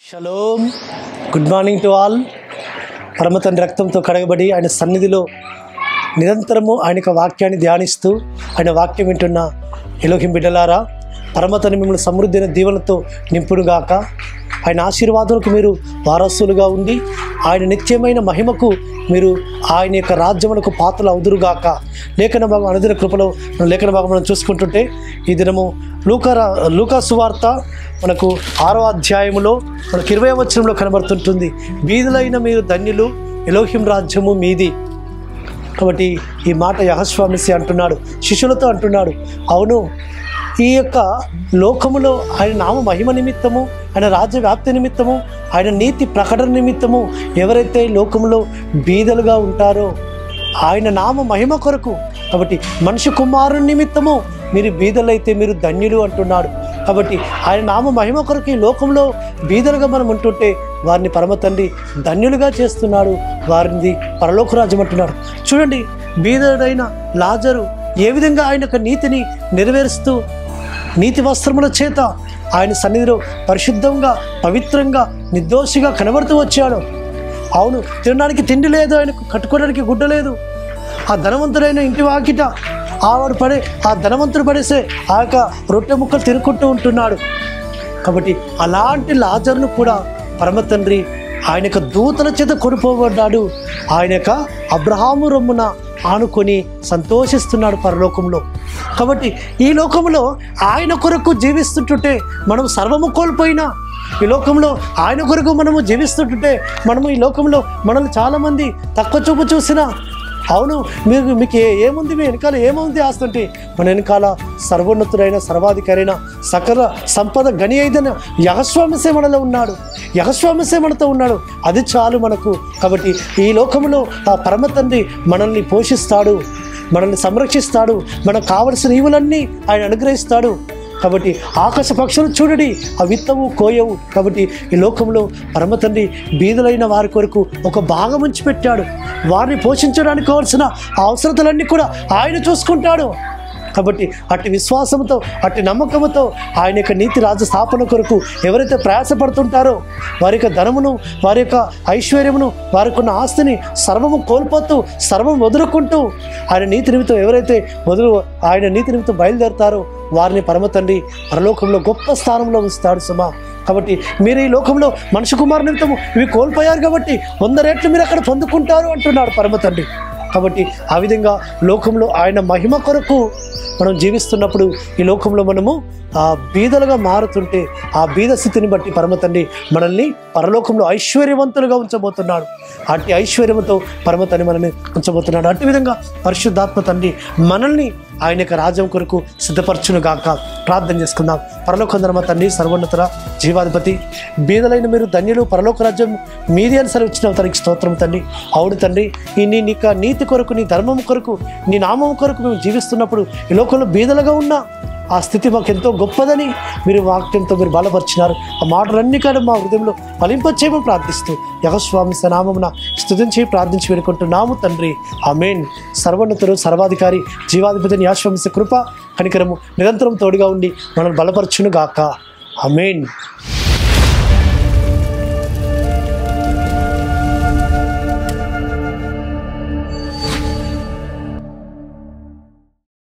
Shalom, good morning to all. పరమతండ్రి రక్తంతో కడగబడి ఆయన సన్నిధిలో నిరంతరము ఆయన వాక్యాన్ని ధ్యానిస్తూ ఆయన వాక్యం వింటున్న ఎలోహిం బిడ్డలారా, పరమతండ్రి మిమ్మల్ని సమృద్ధి అయిన దీవెనతో నింపుడుగాక. ఆయన ఆశీర్వాదాలకు మీరు వారసులుగా ఉండి ఆయన నిత్యమైన మహిమకు మీరు ఆయన యొక్క రాజ్యములకు పాత్రలు అవుదురుగాక. లేఖన భాగం అనుదిన కృపలో లేఖన భాగం మనం చూసుకుంటుంటే ఈ దినము లూకా సువార్త మనకు 6వ అధ్యాయములో మనకు 20వ వచనంలో కనబడుతుంటుంది. బీదులైన మీరు ధన్యులు, ఎలోహిం రాజ్యము మీది. కాబట్టి ఈ మాట యెహోషువ మెస్సీ అంటున్నాడు, శిష్యులతో అంటున్నాడు. అవును, ఈ యొక్క లోకములో ఆయన నామ మహిమ నిమిత్తము, ఆయన రాజ్య వ్యాప్తి నిమిత్తము, ఆయన నీతి ప్రకటన నిమిత్తము ఎవరైతే లోకములో బీదలుగా ఉంటారో ఆయన నామ మహిమ కొరకు, కాబట్టి మనిషి కుమారుని నిమిత్తము మీరు బీదలైతే మీరు ధన్యులు అంటున్నాడు. కాబట్టి ఆయన నామ మహిమ కొరకు ఈ లోకంలో బీదలుగా మనం ఉంటుంటే వారిని పరమతండ్రి ధన్యులుగా చేస్తున్నాడు, వారిని పరలోక రాజ్యం అంటున్నాడు. చూడండి, బీదడైన లాజరు ఏ విధంగా ఆయన యొక్క నీతిని నెరవేరుస్తూ నీతి వస్త్రముల చేత ఆయన సన్నిధిలో పరిశుద్ధంగా పవిత్రంగా నిర్దోషిగా కనబడుతూ వచ్చాడు. అవును, తినడానికి తిండి లేదు, ఆయనకు కట్టుకోవడానికి గుడ్డ లేదు. ఆ ధనవంతుడైన ఇంటి వాకిట ఆ ధనవంతుడు పడేసే ఆ యొక్క రొట్టె ముక్కలు తినుకుంటూ ఉంటున్నాడు. కాబట్టి అలాంటి లాజరును కూడా పరమతండ్రి ఆయన యొక్క దూతల చేత కొనిపోబడ్డాడు. ఆయన యొక్క అబ్రహాము రొమ్మున ఆనుకొని సంతోషిస్తున్నాడు పరలోకంలో. కాబట్టి ఈ లోకంలో ఆయన కొరకు జీవిస్తుంటుంటే మనం సర్వము కోల్పోయినా, ఈ లోకంలో ఆయన కొరకు మనము జీవిస్తుంటుంటే మనము ఈ లోకంలో మనల్ని చాలామంది తక్కువ చూపు చూసినా, అవును మీకు ఏముంది, మీ వెనకాల ఏముంది ఆస్తుంటే, మన వెనకాల సర్వోన్నతుడైన సర్వాధికారైన సకల సంపద గని అయిన యెహోషువ మెస్సీ మనలో ఉన్నాడు, యెహోషువ మెస్సీ మనతో ఉన్నాడు. అది చాలు మనకు. కాబట్టి ఈ లోకంలో ఆ పరమతండ్రి మనల్ని పోషిస్తాడు, మనల్ని సంరక్షిస్తాడు, మనకు కావలసిన ఈవులన్నీ ఆయన అనుగ్రహిస్తాడు. కాబట్టి ఆకాశ పక్షులు చూడండి, ఆ విత్తవు కోయవు. కాబట్టి ఈ లోకంలో పరమతండ్రి బీదలైన వారి కొరకు ఒక భాగం ఉంచి పెట్టాడు. వారిని పోషించడానికి కావాల్సిన అవసరతలన్నీ కూడా ఆయన చూసుకుంటాడు. కాబట్టి అట్టి విశ్వాసంతో, అట్టి నమ్మకంతో ఆయన యొక్క నీతి రాజ్య స్థాపన కొరకు ఎవరైతే ప్రయాసపడుతుంటారో వారి యొక్క ధనమును, వారి యొక్క ఐశ్వర్యమును, వారికి ఉన్న ఆస్తిని సర్వము కోల్పోతూ సర్వం వదులుకుంటూ ఆయన నీతి నిమిత్తం ఎవరైతే ఆయన నీతి నిమిత్తం బయలుదేరుతారో వారిని పరమతండ్రి పరలోకంలో గొప్ప స్థానంలో ఉంచుతాడు సుమా. కాబట్టి మీరు ఈ లోకంలో మనిషి కుమారు నిమిత్తము ఇవి కోల్పోయారు కాబట్టి 100 రెట్లు మీరు అక్కడ పొందుకుంటారు అంటున్నాడు పరమతండ్రి. కాబట్టి ఆ విధంగా లోకంలో ఆయన మహిమ కొరకు మనం జీవిస్తున్నప్పుడు ఈ లోకంలో మనము ఆ బీదలుగా మారుతుంటే ఆ బీద స్థితిని బట్టి పరమతండ్రి మనల్ని పరలోకంలో ఐశ్వర్యవంతులుగా ఉంచబోతున్నాడు. అట్టి ఐశ్వర్యంతో పరమతండ్రి మనల్ని ఉంచబోతున్నాడు. అట్టి విధంగా పరిశుద్ధాత్మ తండ్రి మనల్ని ఆయన యొక్క రాజ్యం కొరకు సిద్ధపరచునుగాక. ప్రార్థన చేసుకుందాం. పరలోకందరమ తండ్రి, సర్వోన్నత జీవాధిపతి, బీదలైన మీరు ధన్యులు, పరలోక రాజ్యం మీది అని సరి వచ్చిన తనకి స్తోత్రం తండ్రి. అవును తండ్రి, నీ నీతి కొరకు, నీ ధర్మం కొరకు, నీ నామం కొరకు మేము జీవిస్తున్నప్పుడు ఈ లోకంలో బీదలుగా ఉన్న ఆ స్థితి మాకు ఎంతో గొప్పదని మీరు వాక్యంతో మీరు బలపరిచినారు. ఆ మాటలన్నీ కూడా మా హృదయంలో ఫలింపచేయమని ప్రార్థిస్తూ యెహోషువ మెస్సీ నామమున స్తుతించి ప్రార్థించి వేడుకుంటున్నాము తండ్రి. ఆమేన్. సర్వోన్నతుడు సర్వాధికారి జీవాధిపతి యెహోషువ మెస్సీ కృప కనికరము నిరంతరం తోడుగా ఉండి మనల్ని బలపరచును గాక. ఆమేన్.